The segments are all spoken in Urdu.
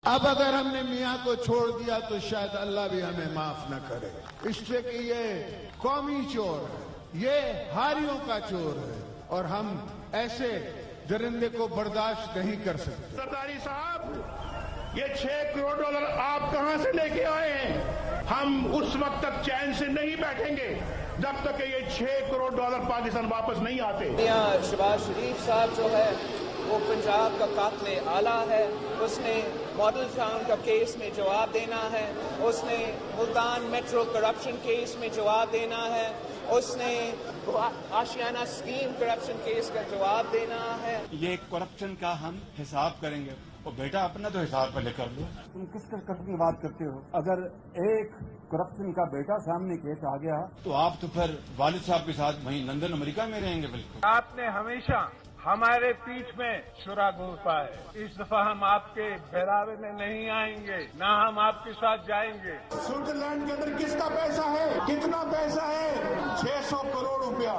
اب اگر ہم نے میاں کو چھوڑ دیا تو شاید اللہ بھی ہمیں معاف نہ کرے، اس لیے کہ یہ قومی چور ہے، یہ ہاریوں کا چور ہے اور ہم ایسے درندے کو برداشت نہیں کر سکتے۔ سرداری صاحب، یہ 6 کروڑ ڈالر آپ کہاں سے لے کے آئے ہیں؟ ہم اس وقت تک چین سے نہیں بیٹھیں گے جب تک کہ یہ 6 کروڑ ڈالر پاکستان واپس نہیں آتے۔ میاں شہباز شریف صاحب جو ہے وہ پنجاب کا قاتل اعلیٰ ہے، اس نے ماڈل ٹاؤن کا کیس میں جواب دینا ہے، اس نے ملتان میٹرو کرپشن کیس میں جواب دینا ہے، اس نے آشیانہ اسکیم کرپشن کیس کا جواب دینا ہے۔ یہ کرپشن کا ہم حساب کریں گے، اور بیٹا اپنا تو حساب پہلے کر لو۔ تم کس کرپشن کی بات کرتے ہو؟ اگر ایک کرپشن کا بیٹا سامنے کیس آ گیا تو آپ تو پھر والد صاحب کے ساتھ وہیں لندن امریکہ میں رہیں گے۔ بالکل آپ نے ہمیشہ ہمارے پیٹھ میں چھرا گھونپا ہے، اس دفعہ ہم آپ کے بہراوے میں نہیں آئیں گے، نہ ہم آپ کے ساتھ جائیں گے۔ سوئٹزرلینڈ کے اندر کس کا پیسہ ہے؟ کتنا پیسہ ہے؟ 600 کروڑ روپیہ۔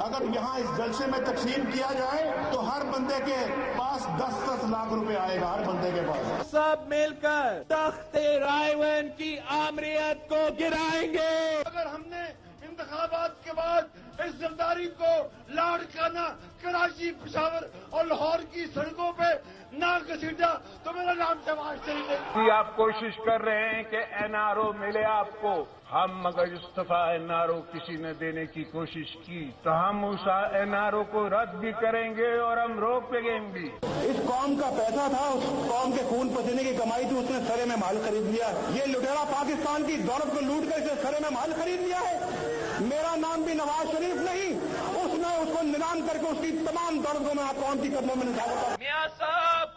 اگر یہاں اس جلسے میں تقسیم کیا جائے تو ہر بندے کے پاس 10-10 لاکھ روپے آئے گا، ہر بندے کے پاس۔ سب مل کر تخت رائے کی آمریت کو گرائیں گے۔ اگر ہم نے انتخابات کے بعد اس زرداری کو لاڑکانہ کراچی، پشاور اور لاہور کی سڑکوں پہ نہ گھسیٹا تو میرا نام شہباز شریف ہے۔ آپ کوشش کر رہے ہیں کہ این آر او ملے آپ کو، ہم مگر استعفیٰ این آر او کسی نے دینے کی کوشش کی تو ہم اس این آر او کو رد بھی کریں گے اور ہم روک لیں بھی۔ اس قوم کا پیسہ تھا، اس قوم کے خون پسینے کی کمائی تھی، اس نے سرے میں مال خرید لیا۔ یہ لٹیرا پاکستان کی دولت کو لوٹ کر اسے سرے میں مال خرید لیا ہے۔ میرا نام بھی نواز شریف نہیں، اس نے اس کو نیلام کر کے اس کی تمام دولت کو میں قوم کی قدموں میں نثار کرتا ہوں۔ میاں صاحب،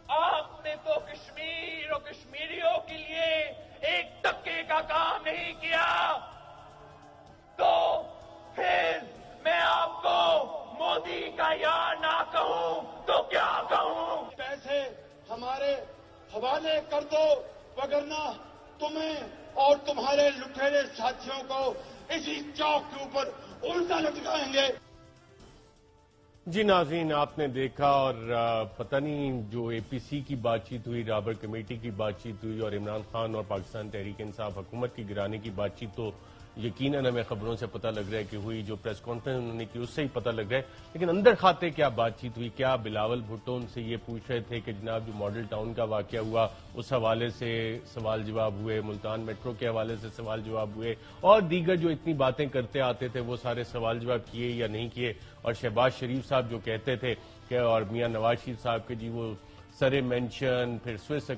آپ نے تو کشمیر اور کشمیریوں کے لیے ایک ٹکے کا کام نہیں کیا، تو پھر میں آپ کو مودی کا یار نہ کہوں تو کیا کہوں؟ پیسے ہمارے حوالے کر دو، وگرنہ تمہیں اور تمہارے لٹیرے ساتھیوں کو اسی چوک کے اوپر الٹا لٹکائیں گے۔ جی ناظرین، آپ نے دیکھا، اور پتہ نہیں جو اے پی سی کی بات چیت ہوئی، رابر کمیٹی کی بات چیت ہوئی، اور عمران خان اور پاکستان تحریک انصاف حکومت کی گرانے کی بات چیت تو یقیناً ہمیں خبروں سے پتہ لگ رہا ہے کہ ہوئی، جو پریس کانفرنس انہوں نے کی اس سے ہی پتہ لگ رہا ہے، لیکن اندر کھاتے کیا بات چیت ہوئی؟ کیا بلاول بھٹو ان سے یہ پوچھ رہے تھے کہ جناب جو ماڈل ٹاؤن کا واقعہ ہوا اس حوالے سے سوال جواب ہوئے، ملتان میٹرو کے حوالے سے سوال جواب ہوئے، اور دیگر جو اتنی باتیں کرتے آتے تھے وہ سارے سوال جواب کیے یا نہیں کیے؟ اور شہباز شریف صاحب جو کہتے تھے کہ اور میاں نواز شریف صاحب کے جی وہ سرے مینشن، پھر سوئس